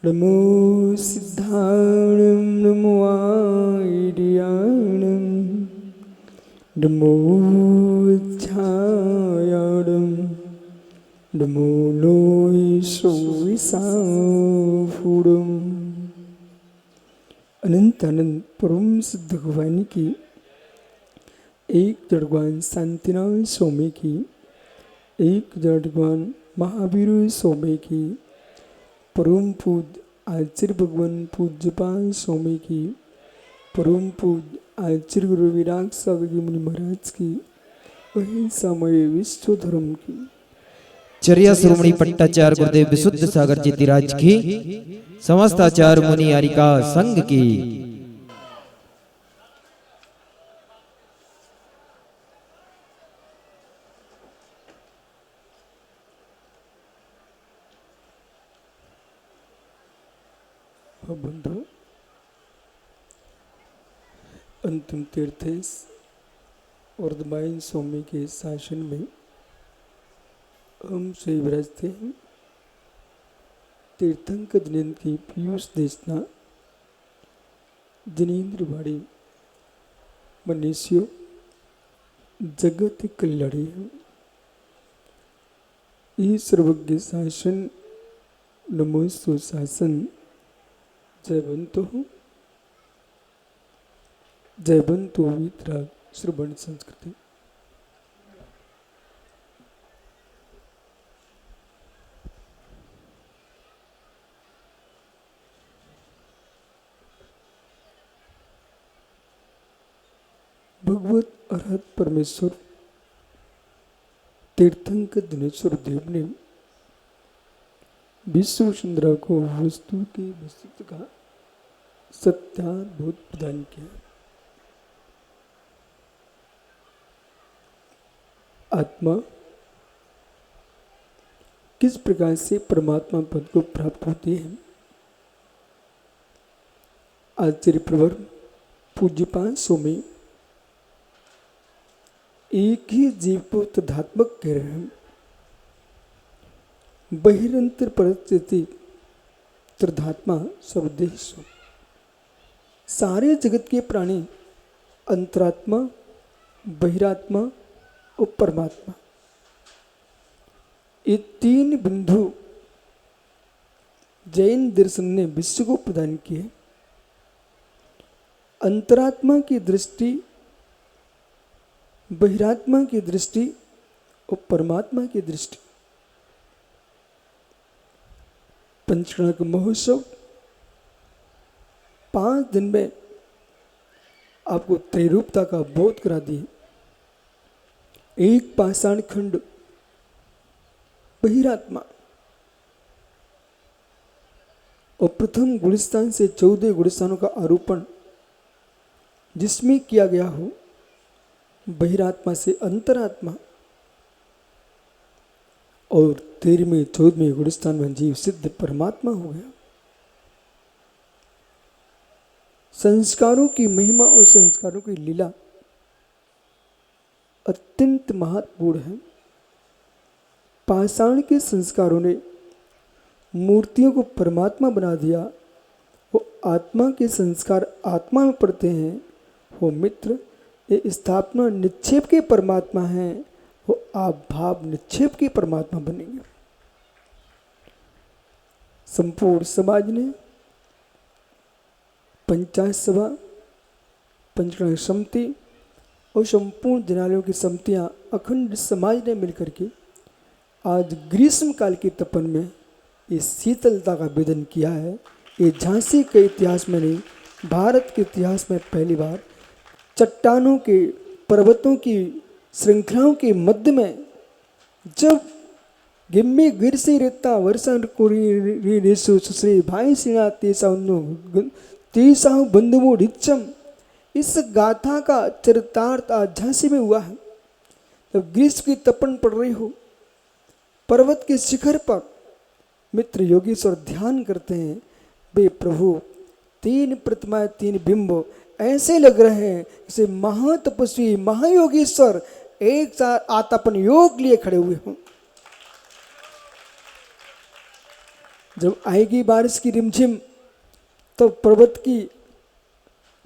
नमो सिद्धाणं नमो आर्याणं नमो छायाणं नमो लोय सोईसाफुडम। अनंत अनंत परम सिद्ध भगवान की एक जड़वान शांतिनाथ स्वामी की एक जड़वान महावीर स्वामी की परम पूज्य आचार्य भगवान पूज्यपाल स्वामी की परम पूज्य आचार्य गुरु विराग सागर मुनि महाराज की वही समय विश्व धर्म की चर्या शिरोमणि पट्टाचार्य गुरुदेव विशुद्ध सागर जीतिराज की समस्त आचार्य मुनि आरिका संघ की बंधु अंतिम तीर्थेश और दमाइन स्वामी के शासन में हम से विराजते हैं। तीर्थंकर जिनेन्द्र की पीयूष देशना जिनेन्द्र बाड़ी मनुष्य जगत कल्याणी है। ये सर्वज्ञ शासन नमोस्तु शासन जयवंतो जयवंतो वितराग श्रवण संस्कृति। भगवत अरहत परमेश्वर तीर्थंकर दिनेश्वर देव ने विश्व सुंदरा को वस्तु के वस्तुत्व का सत्यानुभूत प्रदान किया। आत्मा किस प्रकार से परमात्मा पद को प्राप्त होती है। आचार्य प्रवर पूज्यपाल स्वामी एक ही जीव को तदात्मक कह रहे हैं। बहिरंतर परिस्थिति त्रिधात्मा सर्वदेश। सारे जगत के प्राणी अंतरात्मा बहिरात्मा और परमात्मा ये तीन बिंदु जैन दर्शन ने विश्व को प्रदान किए। अंतरात्मा की दृष्टि बहिरात्मा की दृष्टि और परमात्मा की दृष्टि। पंचकर्णक महोत्सव 5 दिन में आपको त्रैरूपता का बोध करा दिए। एक पाषाण खंड बहिरात्मा और प्रथम गुलिस्तान से 14 गुलिस्तानों का आरोपण जिसमें किया गया हो बहिरात्मा से अंतरात्मा और 13वें 14वें गुलिस्तान में जीव सिद्ध परमात्मा हो गया। संस्कारों की महिमा और संस्कारों की लीला अत्यंत महत्वपूर्ण है। पाषाण के संस्कारों ने मूर्तियों को परमात्मा बना दिया। वो आत्मा के संस्कार आत्मा में पड़ते हैं। वो मित्र ये स्थापना निक्षेप के परमात्मा हैं। वो आप भाव निक्षेप के परमात्मा बनेंगे। संपूर्ण समाज ने पंचायत सभा पंचकर्णक समिति और संपूर्ण जनालयों की समितियां अखंड समाज ने मिलकर के आज ग्रीष्म काल के तपन में इस शीतलता का वेदन किया है। ये झांसी के इतिहास में नहीं भारत के इतिहास में पहली बार चट्टानों के पर्वतों की श्रृंखलाओं के मध्य में जब गिम्मे गिर से रेता वर्षा सुश्री भाई सिना तेसा बंधुमो ढिच्चम इस गाथा का चरितार्थ आज झांसी में हुआ है। जब ग्रीष्म की तपन पड़ रही हो पर्वत के शिखर पर मित्र योगेश्वर ध्यान करते हैं। बे प्रभु 3 प्रतिमाएं 3 बिंब ऐसे लग रहे हैं जैसे महातपस्वी महायोगेश्वर एक साथ आतापन योग लिए खड़े हुए हों। जब आएगी बारिश की रिमझिम तो पर्वत की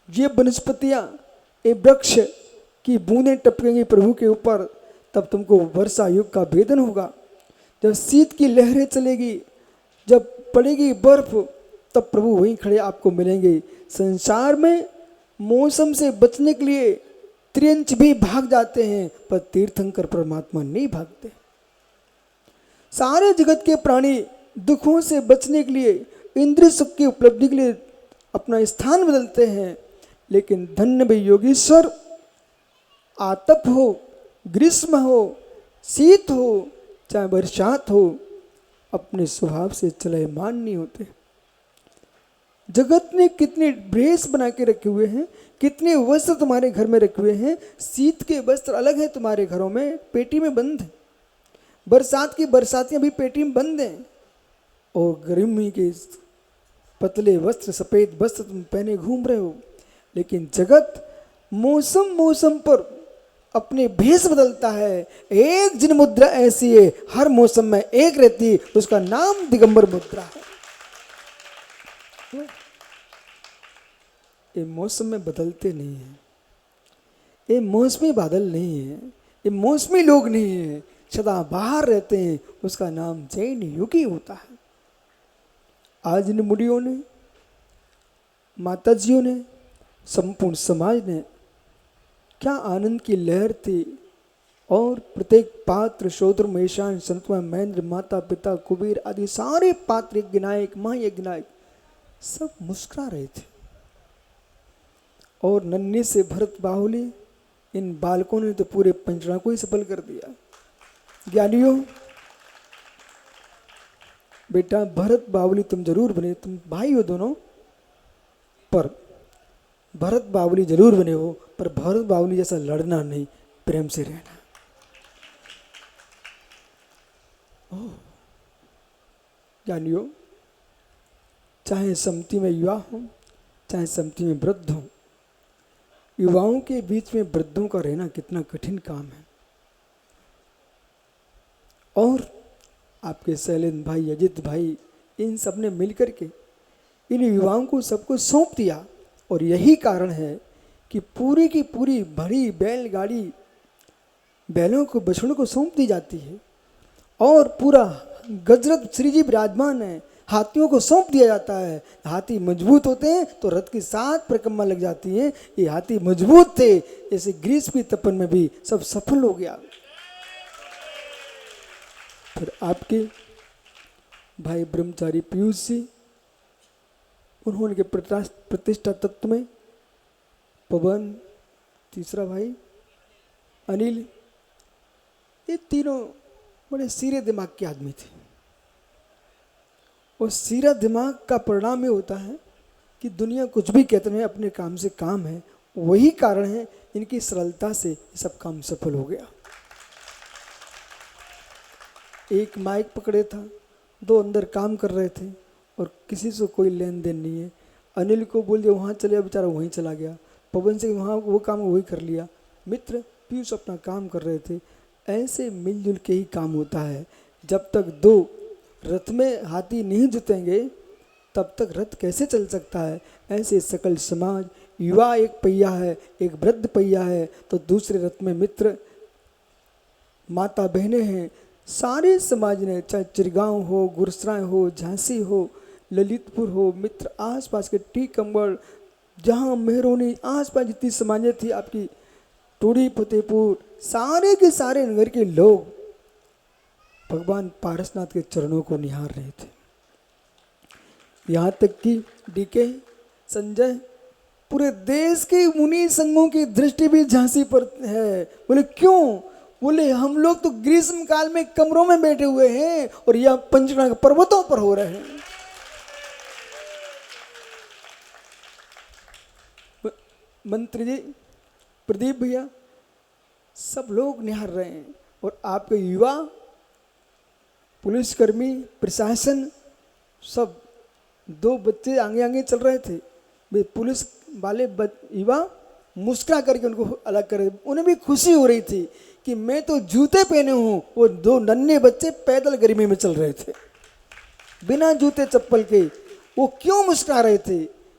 ये वनस्पतियाँ, ये वृक्ष की बूंदें टपकेंगी प्रभु के ऊपर, तब तुमको वर्षा युग का भेदन होगा। जब शीत की लहरें चलेगी, जब पड़ेगी बर्फ, तब प्रभु वहीं खड़े आपको मिलेंगे। संसार में मौसम से बचने के लिए त्रियंच भी भाग जाते हैं, पर तीर्थंकर परमात्मा नहीं भागते। सारे जगत के प्राणी दुखों से बचने के लिए, इंद्रिय सुख की उपलब्धि के लिए अपना स्थान बदलते हैं, लेकिन धन्य भी योगीश्वर आतप हो, ग्रीष्म हो, शीत हो, चाहे बरसात हो, अपने स्वभाव से चलयमान नहीं होते। जगत ने कितने ड्रेस बना के रखे हुए हैं, कितने वस्त्र तुम्हारे घर में रखे हुए हैं। शीत के वस्त्र अलग है तुम्हारे घरों में, पेटी में बंद है। बरसात की बरसातियां भी पेटी में बंद हैं। और गर्मी के पतले वस्त्र, सफ़ेद वस्त्र तुम पहने घूम रहे हो। लेकिन जगत मौसम मौसम पर अपने भेष बदलता है। एक जिन मुद्रा ऐसी है, हर मौसम में एक रहती है, उसका नाम दिगंबर मुद्रा है। ये मौसम में बदलते नहीं हैं, ये मौसमी बादल नहीं है, ये मौसमी लोग नहीं है, सदा बाहर रहते हैं, उसका नाम जैन योगी होता है। आज इन मुनियों ने, माताजियों ने, संपूर्ण समाज ने क्या आनंद की लहर थी। और प्रत्येक पात्र, शोद्र, महेशान, संतवा, महेंद्र, माता पिता, कुबेर आदि सारे पात्र, यज्ञनायक, महायज्ञनायक सब मुस्कुरा रहे थे। और नन्हे से भरत बाहुली, इन बालकों ने तो पूरे पंचड़ा को ही सफल कर दिया। ज्ञानियों, बेटा भरत बाहुली तुम जरूर बने, तुम भाई हो दोनों, पर भरत बाहुली जरूर बने हो, पर भरत बाहुली जैसा लड़ना नहीं, प्रेम से रहना। जानियो, चाहे सम्मति में युवा हो, चाहे सम्मति में वृद्ध हो, युवाओं के बीच में वृद्धों का रहना कितना कठिन काम है। और आपके शैलेंद्र भाई, अजित भाई, इन सब ने मिलकर के इन युवाओं को सबको सौंप दिया। और यही कारण है कि पूरी की पूरी भरी बैलगाड़ी बैलों को, बछड़ों को सौंप दी जाती है। और पूरा गजरथ श्री जी विराजमान है, हाथियों को सौंप दिया जाता है। हाथी मजबूत होते हैं तो रथ की 7 परिक्रमा लग जाती है। ये हाथी मजबूत थे, ऐसे ग्रीष्म की तपन में भी सब सफल हो गया। फिर आपके भाई ब्रह्मचारी पीयूष जी, उन्होंने के प्रतिष्ठा तत्व में पवन, तीसरा भाई अनिल, ये तीनों बड़े सीरे दिमाग के आदमी थे। और सीरा दिमाग का परिणाम ये होता है कि दुनिया कुछ भी कहते हैं, अपने काम से काम है। वही कारण है इनकी सरलता से ये सब काम सफल हो गया। एक माइक पकड़े था, 2 अंदर काम कर रहे थे और किसी से कोई लेन देन नहीं है। अनिल को बोल दिया वहाँ चले, बेचारा वहीं चला गया। पवन से वहाँ वो काम वही कर लिया। मित्र पीयूष अपना काम कर रहे थे। ऐसे मिलजुल के ही काम होता है। जब तक 2 रथ में हाथी नहीं जुतेंगे तब तक रथ कैसे चल सकता है। ऐसे सकल समाज, युवा एक पहिया है, एक वृद्ध पहिया है, तो दूसरे रथ में मित्र, माता बहनें हैं। सारे समाज ने, चाहे चिरगांव हो, गुरसराय हो, झांसी हो, ललितपुर हो, मित्र आसपास के टीकमगढ़, जहाँ मेहरोनी, आसपास जितनी समाजें थी आपकी, टोड़ी फतेहपुर, सारे के सारे नगर के लोग भगवान पारसनाथ के चरणों को निहार रहे थे। यहाँ तक कि डीके, संजय, पूरे देश के मुनि संघों की दृष्टि भी झांसी पर है। बोले क्यों? बोले हम लोग तो ग्रीष्म काल में कमरों में बैठे हुए हैं और यह पंचगढ़ पर्वतों पर हो रहे हैं। मंत्री जी, प्रदीप भैया, सब लोग निहार रहे हैं। और आपके युवा, पुलिसकर्मी, प्रशासन, सब 2 बच्चे आगे आगे चल रहे थे। वे पुलिस वाले युवा मुस्कुरा करके उनको अलग कर, उन्हें भी खुशी हो रही थी कि मैं तो जूते पहने हूँ, वो 2 नन्हे बच्चे पैदल गर्मी में चल रहे थे। बिना जूते चप्पल के वो क्यों मुस्कुरा रहे थे?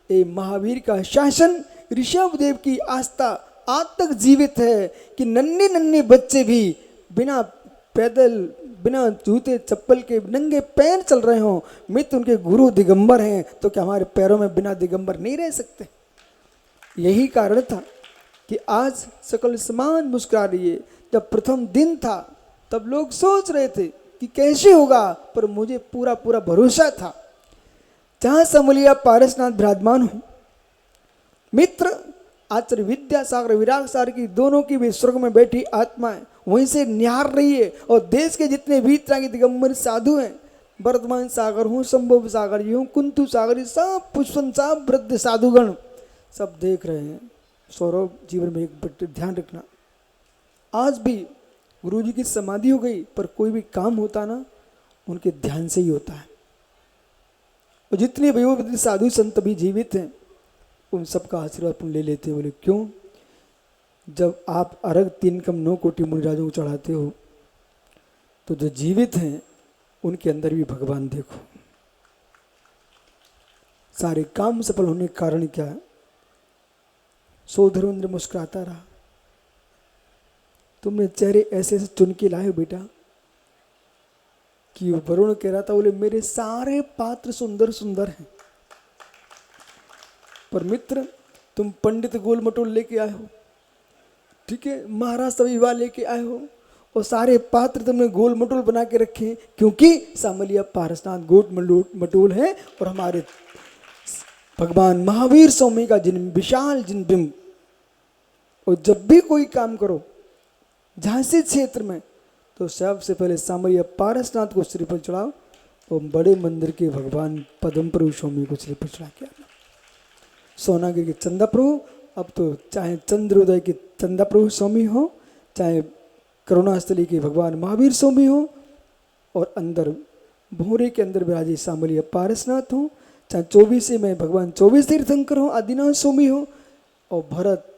ये महावीर का शासन, ऋषभदेव की आस्था आज तक जीवित है कि नन्हे नन्हे बच्चे भी बिना पैदल, बिना जूते चप्पल के नंगे पैर चल रहे हों। मित्र उनके गुरु दिगंबर हैं, तो क्या हमारे पैरों में बिना दिगंबर नहीं रह सकते? यही कारण था कि आज सकल समाज मुस्कुरा रही है। जब प्रथम दिन था तब लोग सोच रहे थे कि कैसे होगा, पर मुझे पूरा पूरा भरोसा था। जहाँ समलिया पारसनाथ विराजमान हूँ, मित्र आचार्य विद्यासागर विराग सागर की दोनों की भी स्वर्ग में बैठी आत्माएं वहीं से निहार रही है। और देश के जितने वीतरागी दिगंबर साधु हैं, वर्धमान सागर हूँ, संभव सागर जी हूँ, कुंतु सागर, सब पुष्पन साहब वृद्ध साधुगण सब देख रहे हैं। सौरभ जीवन में एक ध्यान रखना, आज भी गुरु जी की समाधि हो गई, पर कोई भी काम होता ना उनके ध्यान से ही होता है। और जितने वयोवृद्ध साधु संत भी जीवित हैं, उन सबका आशीर्वाद अपन ले लेते हैं। बोले क्यों? जब आप अर्घ 3 कम 9 कोटि मुनिराजों को चढ़ाते हो, तो जो जीवित हैं उनके अंदर भी भगवान देखो। सारे काम सफल होने का कारण क्या है? धर्मेंद्र मुस्कुराता रहा। तुमने चेहरे ऐसे ऐसे चुन के लाए हो बेटा कि वरुण कह रहा था, बोले मेरे सारे पात्र सुंदर सुंदर हैं, पर मित्र तुम पंडित गोल मटोल लेके आए हो, ठीक है, महाराज सविवा लेके आए हो, और सारे पात्र तुमने गोल मटोल बना के रखे, क्योंकि सामलिया पारसनाथ गोट मटोल है। और हमारे भगवान महावीर स्वामी का जिन विशाल जिन बिंब। और जब भी कोई काम करो झांसी क्षेत्र में, तो सबसे पहले सामरिया पारसनाथ को श्रीफल चढ़ाओ और बड़े मंदिर के भगवान पद्म प्रभु स्वामी को श्रीफल चढ़ा के आना। सोनागिरी के चंदा प्रभु, अब तो चाहे चंद्रोदय के चंदा प्रभु स्वामी हो, चाहे करुणास्थली के भगवान महावीर स्वामी हो, और अंदर भोरे के अंदर विराजे सामलिया पारसनाथ हो, चाहे 24 में भगवान 24 तीर्थंकर हो, आदिनाथ स्वामी हो, और भरत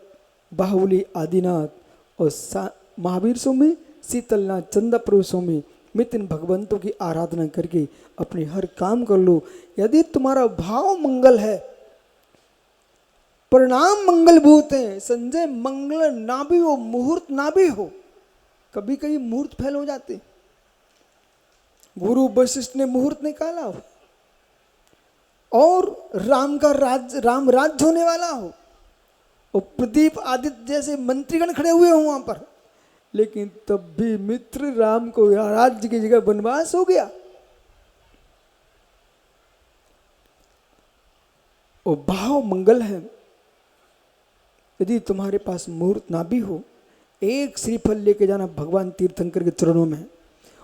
बाहुबली आदिनाथ और महावीर स्वामी, शीतलनाथ चंदा प्रभु स्वामी, मित्र इन भगवंतों की आराधना करके अपने हर काम कर लो। यदि तुम्हारा भाव मंगल है, परिणाम मंगलभूत है। संजय मंगल ना भी हो, मुहूर्त ना भी हो, कभी कभी मुहूर्त फेल हो जाते। गुरु वशिष्ठ ने मुहूर्त निकाला हो, और राम का राम राज्य होने वाला हो, और प्रदीप आदित्य जैसे मंत्रीगण खड़े हुए हो वहां पर, लेकिन तब भी मित्र राम को राज्य की जगह वनवास हो गया। और भाव मंगल है। यदि तुम्हारे पास मुहूर्त ना भी हो, एक श्रीफल लेके जाना भगवान तीर्थंकर के चरणों में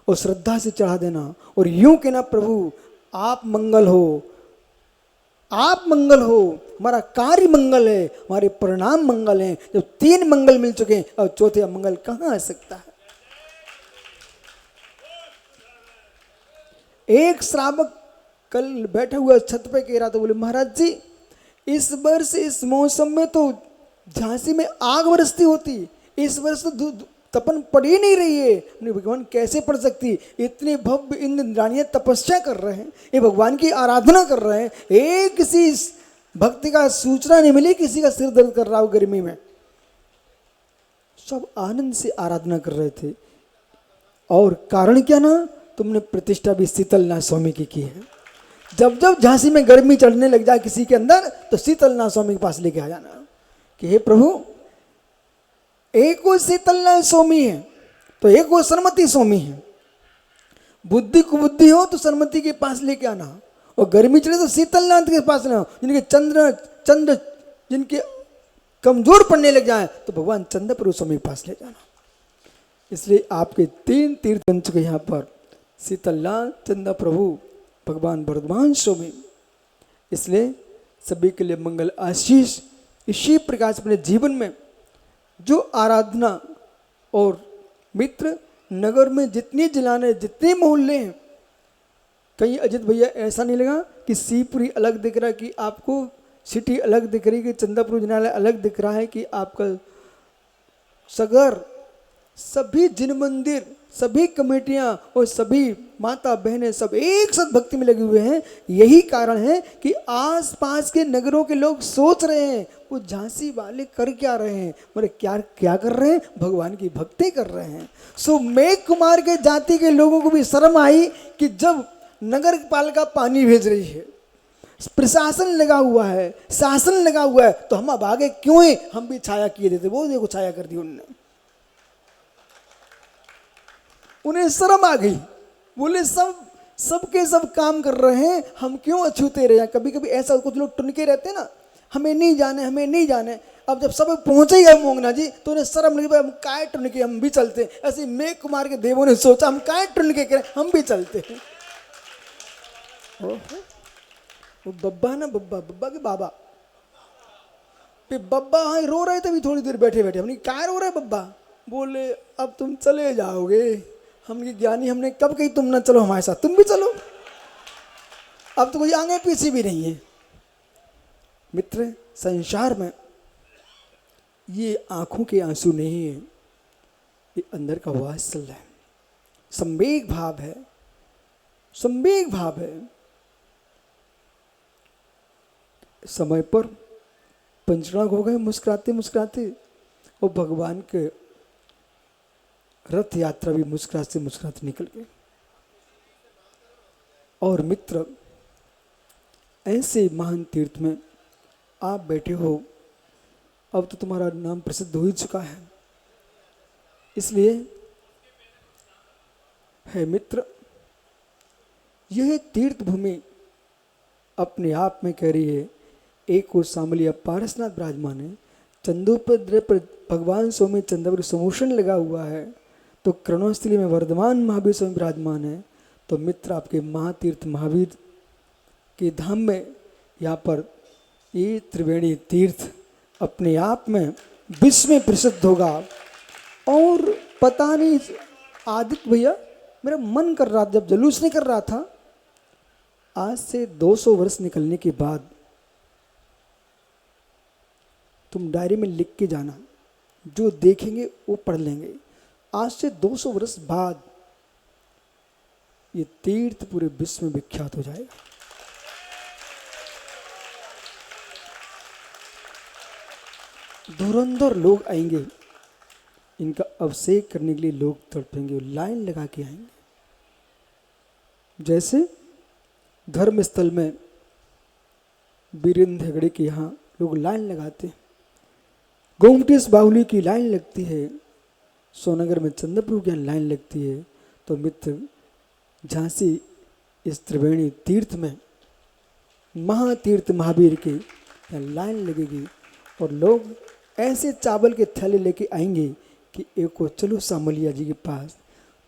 और श्रद्धा से चढ़ा देना, और यूं कहना प्रभु आप मंगल हो, आप मंगल हो, हमारा कार्य मंगल है, हमारे परिणाम मंगल हैं। जब 3 मंगल मिल चुके हैं, और चौथे मंगल कहां आ सकता है? एक श्रावक कल बैठा हुआ छत पे कह रहा था, बोले महाराज जी इस वर्ष इस मौसम में तो झांसी में आग बरसती होती, इस वर्ष तो तपन पड़ ही नहीं रही है। भगवान कैसे पड़ सकती? इतने भव्य इंद्र रानियां तपस्या कर रहे हैं, ये भगवान की आराधना कर रहे हैं, एक किसी भक्ति का सूचना नहीं मिली किसी का सिर दर्द कर रहा हो गर्मी में। सब आनंद से आराधना कर रहे थे। और कारण क्या ना, तुमने प्रतिष्ठा भी शीतलनाथ स्वामी की है। जब जब झांसी में गर्मी चढ़ने लग जाए किसी के अंदर, तो शीतलनाथ स्वामी के पास लेके आ जाना कि हे प्रभु एक वो शीतलनाथ स्वामी है, तो एक वो सरमती स्वामी है। बुद्धि को बुद्धि हो तो सरमती के पास लेके आना, और गर्मी चढ़े तो शीतलनाथ के पास ना। जिनके चंद्र जिनके कमजोर पड़ने लग जाए, तो भगवान चंद्र प्रभु स्वामी के पास ले जाना। इसलिए आपके 3 तीर्थ बन चुके यहाँ पर, शीतलनाथ, चंद्र प्रभु, भगवान वर्धमान स्वामी। इसलिए सभी के लिए मंगल आशीष। इसी प्रकार से अपने जीवन में जो आराधना, और मित्र नगर में जितने जिलाने जितने मोहल्ले हैं, कहीं अजित भैया ऐसा नहीं लगा कि सीपुरी अलग दिख रहा है, कि आपको सिटी अलग दिख रही है, कि चंदापुर जिनालय अलग दिख रहा है, कि आपका सगर, सभी जिन मंदिर सभी कमेटियां और सभी माता बहनें सब एक साथ भक्ति में लगे हुए हैं। यही कारण है कि आसपास के नगरों के लोग सोच रहे हैं वो झांसी वाले कर क्या रहे हैं, बोले क्या क्या कर रहे हैं, भगवान की भक्ति कर रहे हैं। सो मेघ कुमार के जाति के लोगों को भी शर्म आई कि जब नगर पालिका पानी भेज रही है, प्रशासन लगा हुआ है, शासन लगा हुआ है, तो हम अब आगे क्यों हैं, हम भी छाया किए देते। वो देखो छाया कर दी उन्होंने, उन्हें शर्म आ गई। बोले सबके सब काम कर रहे हैं, हम क्यों अछूते रहे। कभी कभी ऐसा कुछ लोग टुनके रहते हैं ना, हमें नहीं जाने हमें नहीं जाने। अब जब सब पहुंचे ही गए मोंगना जी तो उन्हें शर्म लगी, हम काय टुनके हम भी चलते हैं। ऐसे मेघ कुमार के देवों ने सोचा हम काय टुनके करें, हम भी चलते हैं। वो बब्बा ना बब्बा के बाबा पे बब्बा हाँ रो रहे थे अभी थोड़ी देर बैठे बैठे। हमने क्या रो रहे बब्बा, बोले अब तुम चले जाओगे। हमने ज्ञानी हमने कब कही तुम ना चलो हमारे साथ, तुम भी चलो, अब तो कोई आगे पीछे भी नहीं है। मित्र, संसार में ये आंखों के आंसू नहीं है, ये अंदर का वात्सल्य है, संवेग भाव है, संवेग भाव है। समय पर पंचनाग हो गए मुस्कुराते मुस्कुराते, और भगवान के रथ यात्रा भी मुस्कुराते मुस्कुराते निकल गए। और मित्र, ऐसे महान तीर्थ में आप बैठे हो, अब तो तुम्हारा नाम प्रसिद्ध हो ही चुका है। इसलिए है मित्र, यह तीर्थ भूमि अपने आप में कह रही है। एक और सामलिया पारसनाथ विराजमान है, चंदोपद्र पर भगवान स्वामी चंद्र समोषण लगा हुआ है, तो कर्णोस्थली में वर्धमान महावीर स्वामी विराजमान है। तो मित्र, आपके महातीर्थ महावीर के धाम में यहाँ पर ये त्रिवेणी तीर्थ अपने आप में विश्व में प्रसिद्ध होगा। और पता नहीं आदित्य भैया, मेरा मन कर रहा था जब जुलूस नहीं कर रहा था, आज से 200 वर्ष निकलने के बाद तुम डायरी में लिख के जाना, जो देखेंगे वो पढ़ लेंगे। आज से 200 वर्ष बाद ये तीर्थ पूरे विश्व में विख्यात हो जाएगा। धुरंधर लोग आएंगे, इनका अभिषेक करने के लिए लोग तड़पेंगे, लाइन लगा के आएंगे। जैसे धर्मस्थल में वीरेंद्र हेगड़े के यहाँ लोग लाइन लगाते हैं, गोमटेश बाहुली की लाइन लगती है, सोनगर में चंद्रप्रभु की लाइन लगती है। तो मित्र, झांसी इस त्रिवेणी तीर्थ में महातीर्थ महावीर की लाइन लगेगी, और लोग ऐसे चावल के थैले लेके आएंगे कि एक को चलो सामलिया जी के पास,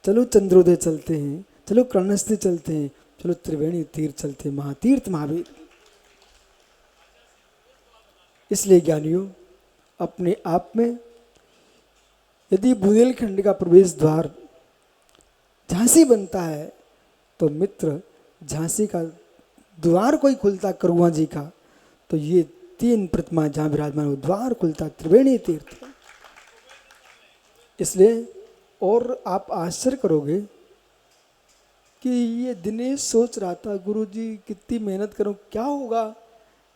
चलो चंद्रोदय चलते हैं, चलो कर्णस्थली चलते हैं, चलो त्रिवेणी तीर्थ चलते हैं, महातीर्थ महावीर। इसलिए ज्ञानियों, अपने आप में यदि बुंदेलखंड का प्रवेश द्वार झांसी बनता है, तो मित्र झांसी का द्वार कोई खुलता करुआ जी का, तो ये 3 प्रतिमा जहाँ विराजमान द्वार खुलता त्रिवेणी तीर्थ। इसलिए और आप आश्चर्य करोगे कि ये दिनेश सोच रहा था गुरुजी कितनी मेहनत करूं क्या होगा,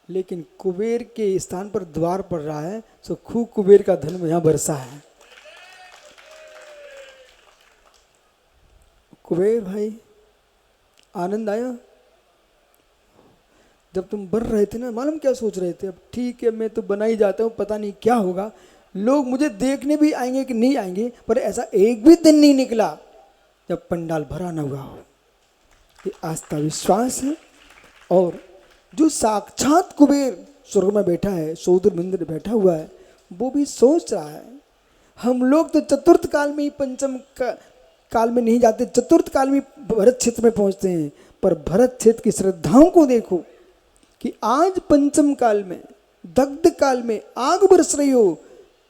लेकिन कुबेर के स्थान पर द्वार पड़ रहा है, सो खूब कुबेर का धन यहाँ बरसा है। कुबेर भाई, आनंद आया जब तुम बढ़ रहे थे ना, मालूम क्या सोच रहे थे, अब ठीक है मैं तो बना ही जाता हूँ, पता नहीं क्या होगा, लोग मुझे देखने भी आएंगे कि नहीं आएंगे, पर ऐसा एक भी दिन नहीं निकला जब पंडाल भरा न हुआ हो। ये आस्था विश्वास है। और जो साक्षात कुबेर स्वर्ग में बैठा है, सौदर मंदिर बैठा हुआ है, वो भी सोच रहा है। हम लोग तो चतुर्थ काल में ही, पंचम काल में नहीं जाते, चतुर्थ काल में भरत क्षेत्र में पहुंचते हैं। पर भरत क्षेत्र की श्रद्धाओं को देखो कि आज पंचम काल में, दग्ध काल में आग बरस रही हो,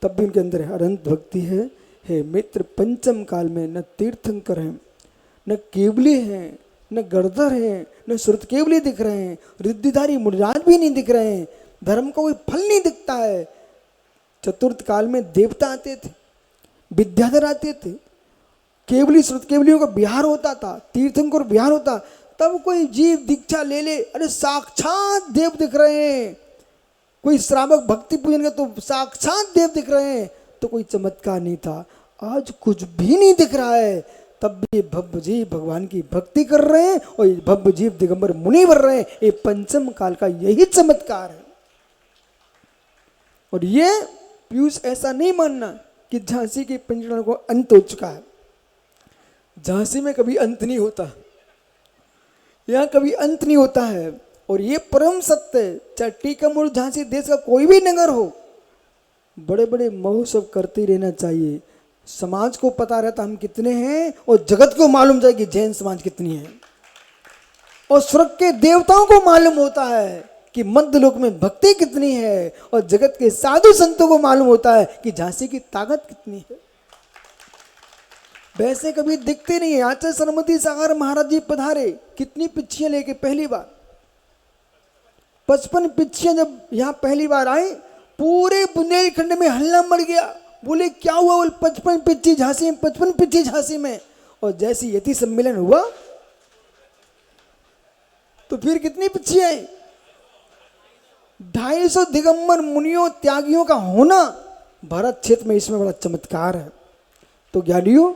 तब भी उनके अंदर अनंत भक्ति है। हे मित्र, पंचम काल में न तीर्थंकर हैं, न केवली हैं, न गर्दर हैं, न सुरत केवली दिख रहे हैं, रिद्धिधारी मुनिराज भी नहीं दिख रहे हैं, धर्म का कोई फल नहीं दिखता है। चतुर्थ काल में देवता आते थे, विद्याधर आते थे, केवली श्रुत केवलियों का बिहार होता था, तीर्थंकर बिहार होता, तब कोई जीव दीक्षा ले ले, अरे साक्षात देव दिख रहे हैं। कोई श्रावक भक्ति पूजन का तो साक्षात देव दिख रहे हैं, तो कोई चमत्कार नहीं था। आज कुछ भी नहीं दिख रहा है, तब भी भव्य जीव भगवान की भक्ति कर रहे हैं और ये भव्य जीव दिगंबर मुनि बन रहे हैं। ये पंचम काल का यही चमत्कार है। और ये पीयूष ऐसा नहीं मानना कि झांसी के पंचकरण को अंत हो चुका है। झांसी में कभी अंत नहीं होता, यहाँ कभी अंत नहीं होता है। और ये परम सत्य है। चाहे टीकमगढ़ झांसी देश का कोई भी नगर हो, बड़े बड़े महोत्सव करते रहना चाहिए। समाज को पता रहता हम कितने हैं और जगत को मालूम जाए कि जैन समाज कितनी है। और स्वर्ग के देवताओं को मालूम होता है कि मध्य लोक में भक्ति कितनी है, और जगत के साधु संतों को मालूम होता है कि झांसी की ताकत कितनी है। वैसे कभी दिखते नहीं है। आचार्य सरमती सागर महाराज जी पधारे, कितनी पिच्छियां लेके पहली बार, 55 पिच्छियां जब यहाँ पहली बार आए, पूरे बुंदेलखंड में हल्ला मच गया। बोले क्या हुआ? बोले 55 पिच्छी झांसी में, 55 पिच्छी झांसी में। और जैसे यति सम्मेलन हुआ तो फिर कितनी पिच्छी आई? 250 दिगंबर मुनियों त्यागियों का होना भारत क्षेत्र में, इसमें बड़ा चमत्कार है। तो ज्ञानियों,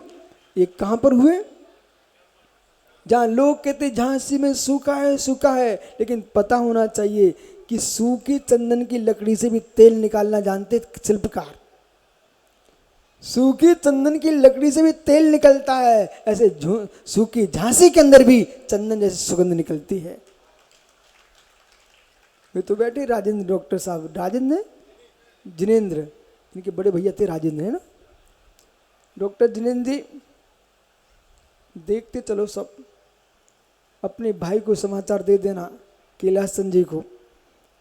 ये कहां पर हुए? जहां लोग कहते झांसी में सूखा है सूखा है, लेकिन पता होना चाहिए कि सूखी चंदन की लकड़ी से भी तेल निकालना जानते शिल्पकार। सूखी चंदन की लकड़ी से भी तेल निकलता है, ऐसे सूखी झांसी के अंदर भी चंदन जैसी सुगंध निकलती है। वे तो बैठे राजेंद्र डॉक्टर साहब, राजेंद्र जिनेंद्र, इनके बड़े भैया थे राजेंद्र, है ना। डॉक्टर जिनेंद्र जी, देखते चलो सब, अपने भाई को समाचार दे देना कैलाश संजय को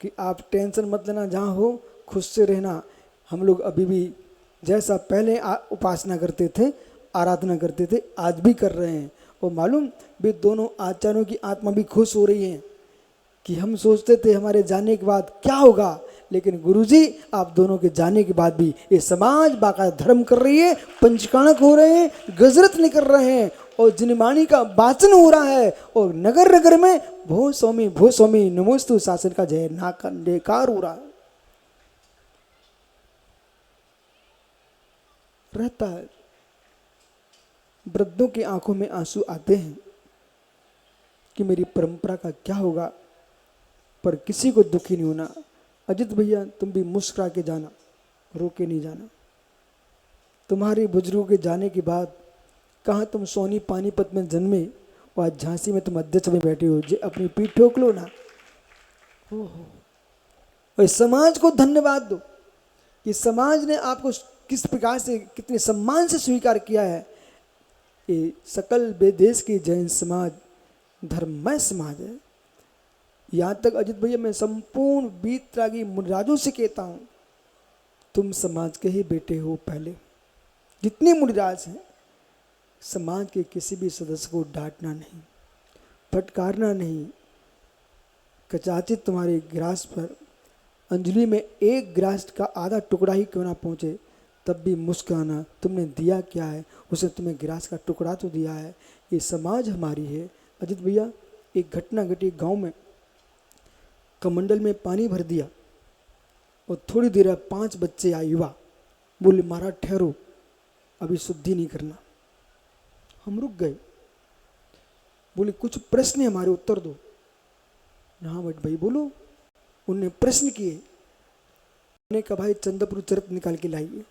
कि आप टेंशन मत लेना, जहाँ हो खुश से रहना। हम लोग अभी भी जैसा पहले उपासना करते थे, आराधना करते थे, आज भी कर रहे हैं। और मालूम, वे दोनों आचार्यों की आत्मा भी खुश हो रही है कि हम सोचते थे हमारे जाने के बाद क्या होगा, लेकिन गुरुजी आप दोनों के जाने के बाद भी ये समाज बाकायदा धर्म कर रही है, पंचकाणक हो रहे हैं, गजरत निकल रहे हैं, और जिनवाणी का वाचन हो रहा है, और नगर नगर में भो स्वामी नमोस्तु शासन का जय नाकार हो रहा है, रहता है। वृद्धों की आंखों में आंसू आते हैं कि मेरी परंपरा का क्या होगा, पर किसी को दुखी नहीं होना। अजित भैया, तुम भी मुस्कुरा के जाना, रो के नहीं जाना। तुम्हारे बुजुर्गों के जाने के बाद कहाँ तुम सोनी पानीपत में जन्मे और आज झांसी में तुम अध्यक्ष में बैठे हो, जे अपनी पीठ ठोक लो ना। और समाज को धन्यवाद दो कि समाज ने आपको किस प्रकार से, कितने सम्मान से स्वीकार किया है। ये सकल देश की जैन समाज धर्ममय समाज है। यहाँ तक अजित भैया, मैं संपूर्ण वीतरागी मुनिराजों से कहता हूँ, तुम समाज के ही बेटे हो। पहले जितने मुनिराज हैं, समाज के किसी भी सदस्य को डांटना नहीं, फटकारना नहीं। कचाचित तुम्हारे गिलास पर अंजलि में एक गिलास का आधा टुकड़ा ही क्यों ना पहुँचे, तब भी मुस्कुराना। तुमने दिया क्या है? उसने तुम्हें गिलास का टुकड़ा तो दिया है। ये समाज हमारी है। अजित भैया, एक घटना घटी गांव में, कमंडल में पानी भर दिया और थोड़ी देर बाद 5 बच्चे आए युवा, बोले महाराज ठहरो, अभी शुद्धि नहीं करना। हम रुक गए, बोले कुछ प्रश्न है हमारे, उत्तर दो। हाँ बट भाई बोलो। उनने प्रश्न किए। उन्होंने कहा भाई चंद्रपुर चरित निकाल के लाइए।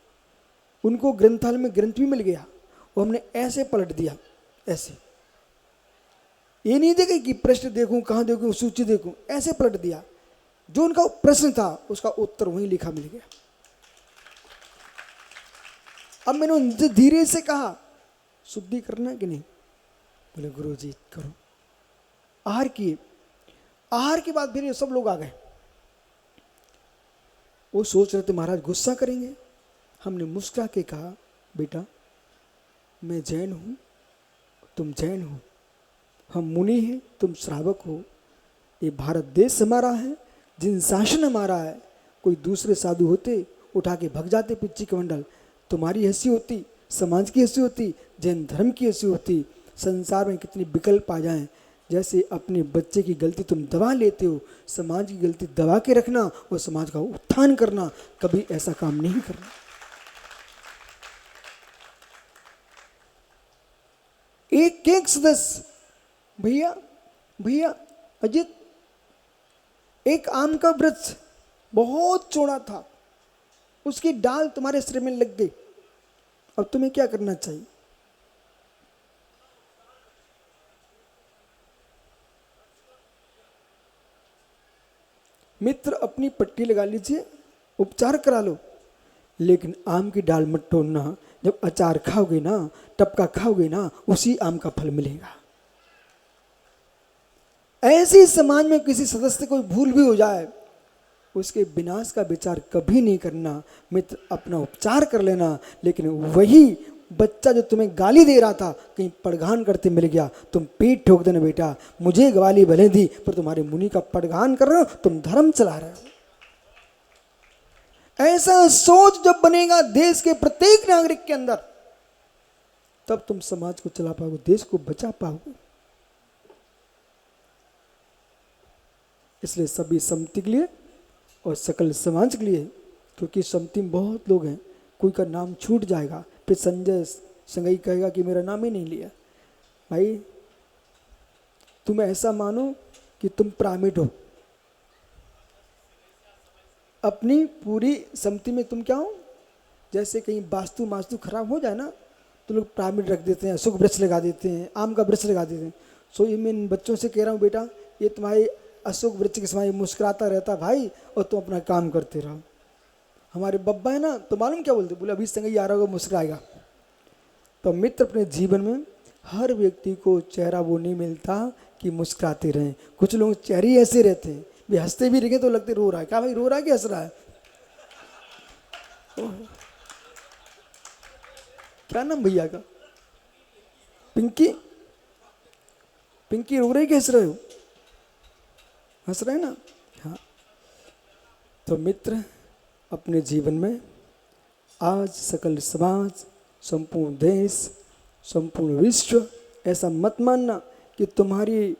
उनको ग्रंथालय में ग्रंथ भी मिल गया, और हमने ऐसे पलट दिया, ऐसे। ये नहीं देखा कि प्रश्न देखूं, कहाँ देखूं, सूची देखूं, ऐसे पलट दिया। जो उनका प्रश्न था उसका उत्तर वहीं लिखा मिल गया। अब मैंने उनसे धीरे से कहा, शुद्धि करना कि नहीं? बोले गुरु जी करो। आहार किए। आहार के बाद फिर ये सब लोग आ गए। वो सोच रहे थे महाराज गुस्सा करेंगे। हमने मुस्कुरा के कहा, बेटा मैं जैन हूँ, तुम जैन हो, हम मुनि हैं, तुम श्रावक हो। ये भारत देश हमारा है, जिन शासन हमारा है। कोई दूसरे साधु होते उठा के भग जाते पिच्ची कमंडल। तुम्हारी ऐसी होती, समाज की ऐसी होती, जैन धर्म की ऐसी होती। संसार में कितनी विकल्प आ जाएं, जैसे अपने बच्चे की गलती तुम दबा लेते हो, समाज की गलती दबा के रखना और समाज का उत्थान करना, कभी ऐसा काम नहीं करना। एक एक सदस्य, भैया भैया अजित, एक आम का वृक्ष बहुत चौड़ा था, उसकी डाल तुम्हारे सिर में लग गई, अब तुम्हें क्या करना चाहिए? मित्र अपनी पट्टी लगा लीजिए, उपचार करा लो, लेकिन आम की डाल मत तोड़ना। जब अचार खाओगे ना, टपका खाओगे ना, उसी आम का फल मिलेगा। ऐसे ही समाज में किसी सदस्य को भूल भी हो जाए, उसके विनाश का विचार कभी नहीं करना। मित्र अपना उपचार कर लेना, लेकिन वही बच्चा जो तुम्हें गाली दे रहा था, कहीं पड़घान करते मिल गया, तुम पीठ ठोक देना, बेटा मुझे गाली भले दी पर तुम्हारे मुनि का पड़घान कर रहे हो, तुम धर्म चला रहे हो। ऐसा सोच जब बनेगा देश के प्रत्येक नागरिक के अंदर, तब तुम समाज को चला पाओगे, देश को बचा पाओगे। इसलिए सभी सम्मति के लिए और सकल समाज के लिए, क्योंकि सम्मति में बहुत लोग हैं, कोई का नाम छूट जाएगा, फिर संजय संगई कहेगा कि मेरा नाम ही नहीं लिया। भाई तुम ऐसा मानो कि तुम प्राइमेट हो, अपनी पूरी सम्मति में तुम क्या हो। जैसे कहीं वास्तु मास्तु खराब हो जाए ना, तो लोग प्राइमेट रख देते हैं, अशोक वृक्ष लगा देते हैं, आम का वृक्ष लगा देते हैं। सो ये मैं इन बच्चों से कह रहा हूँ, बेटा ये तुम्हारे अशोक वृक्ष के समय मुस्कुराता रहता भाई, और तुम अपना काम करते रहो। हमारे बब्बा है ना, तो मालूम क्या बोलते, बोले अभी संग आ रहा होगा मुस्कुराएगा। तो मित्र अपने जीवन में हर व्यक्ति को चेहरा वो नहीं मिलता कि मुस्कुराते रहें। कुछ लोग चेहरे ऐसे रहते हैं, वे हंसते भी रहे तो लगते रो रहा है। क्या भाई रो रहा है कि हंस रहा है? क्या नाम भैया का? पिंकी। पिंकी रो रहे कि हंस रहे हो? हंस रहे ना? हाँ। तो मित्र अपने जीवन में आज सकल समाज, संपूर्ण देश, संपूर्ण विश्व ऐसा मत मानना कि तुम्हारी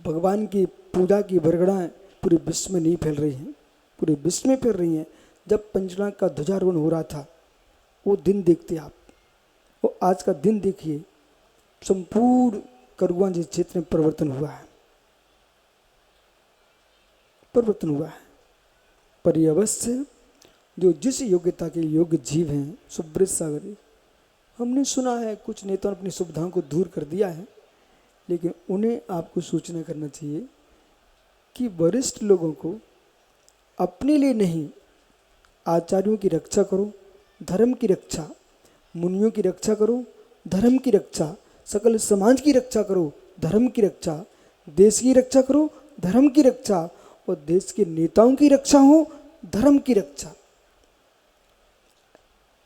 भगवान की पूजा की बरगड़ाएँ पूरे विश्व में नहीं फैल रही हैं, पूरे विश्व में फैल रही हैं। जब पंचनाग का ध्वजारोहण हो रहा था, वो दिन देखते आप, वो आज का दिन देखिए, संपूर्ण करुआंजी क्षेत्र में परिवर्तन हुआ है, परिवर्तन हुआ है। पर ये अवश्य जो जिस योग्यता के योग्य जीव हैं, सुब्रत सागर, हमने सुना है कुछ नेताओं ने अपनी सुविधाओं को दूर कर दिया है, लेकिन उन्हें आपको सूचना करना चाहिए कि वरिष्ठ लोगों को अपने लिए नहीं, आचार्यों की रक्षा करो, धर्म की रक्षा, मुनियों की रक्षा करो, धर्म की रक्षा, सकल समाज की रक्षा करो, धर्म की रक्षा, देश की रक्षा करो, धर्म की रक्षा, और देश के नेताओं की रक्षा हो, धर्म की रक्षा।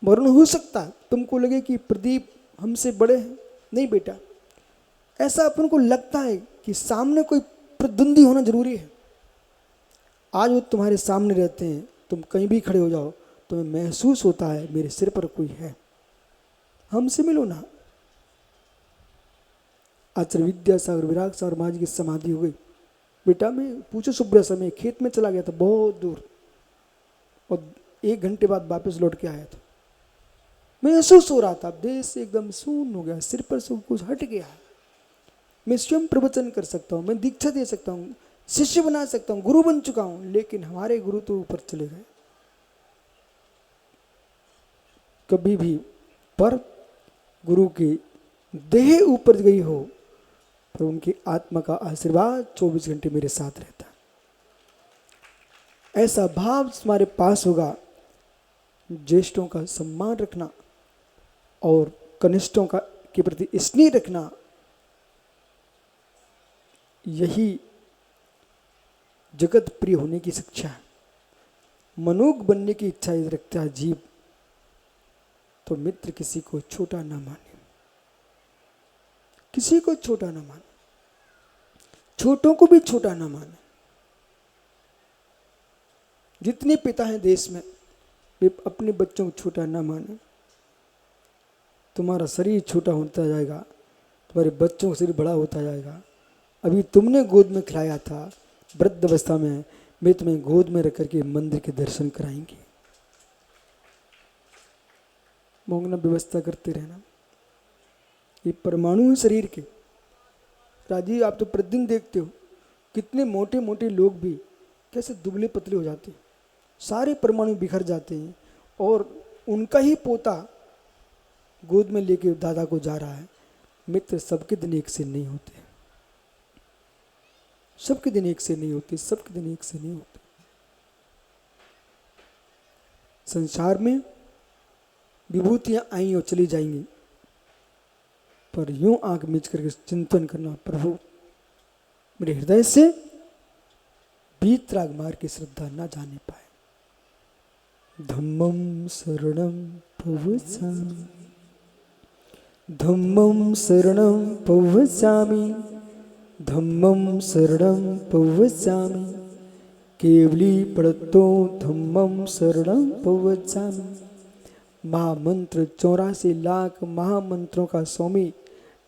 वरुण हो सकता है तुमको लगे कि प्रदीप हमसे बड़े हैं, नहीं बेटा, ऐसा अपन को लगता है कि सामने कोई प्रतिद्वंदी होना जरूरी है। आज वो तुम्हारे सामने रहते हैं, तुम कहीं भी खड़े हो जाओ, तुम्हें महसूस होता है मेरे सिर पर कोई है, हमसे मिलो ना। आचार्य विद्यासागर विराग सागर महाराज की समाधि हो गई। बेटा मैं पूछो सुब्रत समय खेत में चला गया था बहुत दूर, और 1 घंटे बाद वापस लौट के आया था। महसूस हो रहा था देश एकदम शून्य हो गया, सिर पर सब कुछ हट गया। मैं स्वयं प्रवचन कर सकता हूँ, मैं दीक्षा दे सकता हूँ, शिष्य बना सकता हूँ, गुरु बन चुका हूँ, लेकिन हमारे गुरु तो ऊपर चले गए। कभी भी पर गुरु की देह ऊपर गई हो, पर उनकी आत्मा का आशीर्वाद 24 घंटे मेरे साथ रहता है। ऐसा भाव तुम्हारे पास होगा, ज्येष्ठों का सम्मान रखना और कनिष्ठों का के प्रति स्नेह रखना, यही जगत प्रिय होने की शिक्षा है। मनोग बनने की इच्छा यदि रखता है जीव, तो मित्र किसी को छोटा ना माने, किसी को छोटा ना माने, छोटों को भी छोटा ना माने। जितने पिता हैं देश में, वे अपने बच्चों को छोटा ना माने। तुम्हारा शरीर छोटा होता जाएगा, तुम्हारे बच्चों का शरीर बड़ा होता जाएगा। अभी तुमने गोद में खिलाया था, वृद्ध अवस्था में मैं तुम्हें गोद में रख करके मंदिर के दर्शन कराएंगे। मोंगना व्यवस्था करते रहना। ये परमाणु शरीर के राजीव, आप तो प्रतिदिन देखते हो कितने मोटे मोटे लोग भी कैसे दुबले पतले हो जाते हैं, सारे परमाणु बिखर जाते हैं, और उनका ही पोता गोद में लेके दादा को जा रहा है। मित्र, सबके दिन एक से नहीं होते, सबके दिन एक से नहीं होते, सबके दिन एक से नहीं होते। संसार में विभूतियां आई और चली जाएंगी, पर यूं आंख मीच करके चिंतन करना, प्रभु मेरे हृदय से बीत राग मार की श्रद्धा ना जाने पाए। धम्मं शरणं पवसामि, धम्मं शरणं पवसामि, धम्मं शरणं पवसामि, केवली पढ़तो धम्मं शरणं पवसामि। महामंत्र 84 लाख महामंत्रों का स्वामी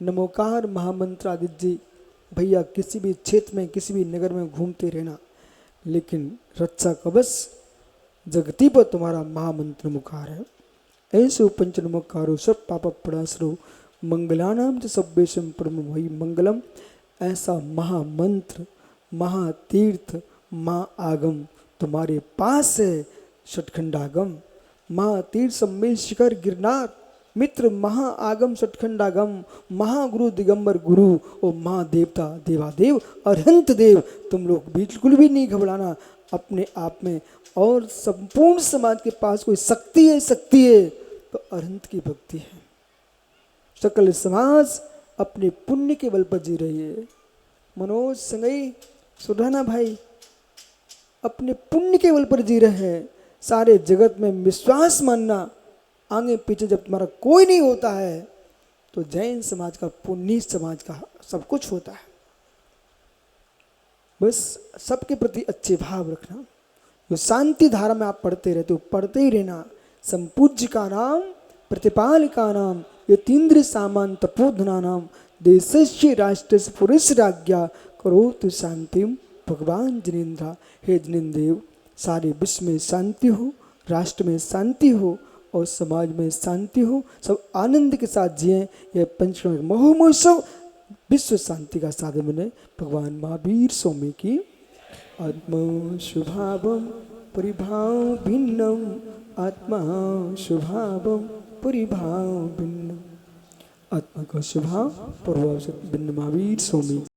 नमोकार महामंत्र आदित्य जी। भैया किसी भी क्षेत्र में किसी भी नगर में घूमते रहना, लेकिन रक्षा कवच जगती पर तुम्हारा महामंत्र नमोकार है। ऐसे पंच नमोकारो सब पाप प्रणासरो मंगलानाम च सब्बेशम परम वही मंगलम। ऐसा महामंत्र महातीर्थ महाआगम तुम्हारे पास है। षटखंडागम महातीर्थ सम्मेल शिखर गिरनार मित्र महाआगम षटखंडागम महागुरु दिगंबर गुरु और महादेवता देवादेव अरहंत देव। तुम लोग बिल्कुल भी नहीं घबराना अपने आप में। और संपूर्ण समाज के पास कोई शक्ति है, शक्ति है तो अरहंत की भक्ति है। सकल समाज अपने पुण्य के बल पर जी रही है। मनोज संगई सुधाना भाई अपने पुण्य के बल पर जी रहे हैं। सारे जगत में विश्वास मानना, आगे पीछे जब तुम्हारा कोई नहीं होता है तो जैन समाज का पुण्य समाज का सब कुछ होता है। बस सबके प्रति अच्छे भाव रखना। जो शांति धारा में आप पढ़ते रहते हो पढ़ते ही रहना। संपूज्य का नाम प्रतिपालिका नाम यतीन्द्र सामान तपोधना नाम देशस्य राष्ट्र पुरुष राज्ञा करोतु शांतिम भगवान जिनेन्द्रा। हे जिनेन्द्र, सारे विश्व में शांति हो, राष्ट्र में शांति हो और समाज में शांति हो, सब आनंद के साथ जिए। यह पंचकर्म महोत्सव विश्व शांति का साधन बने। भगवान महावीर स्वामी की आत्मा शुभावम परिभाव भिन्नम, आत्मा शुभावम परिभाव भिन्नम। आत्मा का स्वभाव प्रभाव से भिन्न महावीर स्वामी।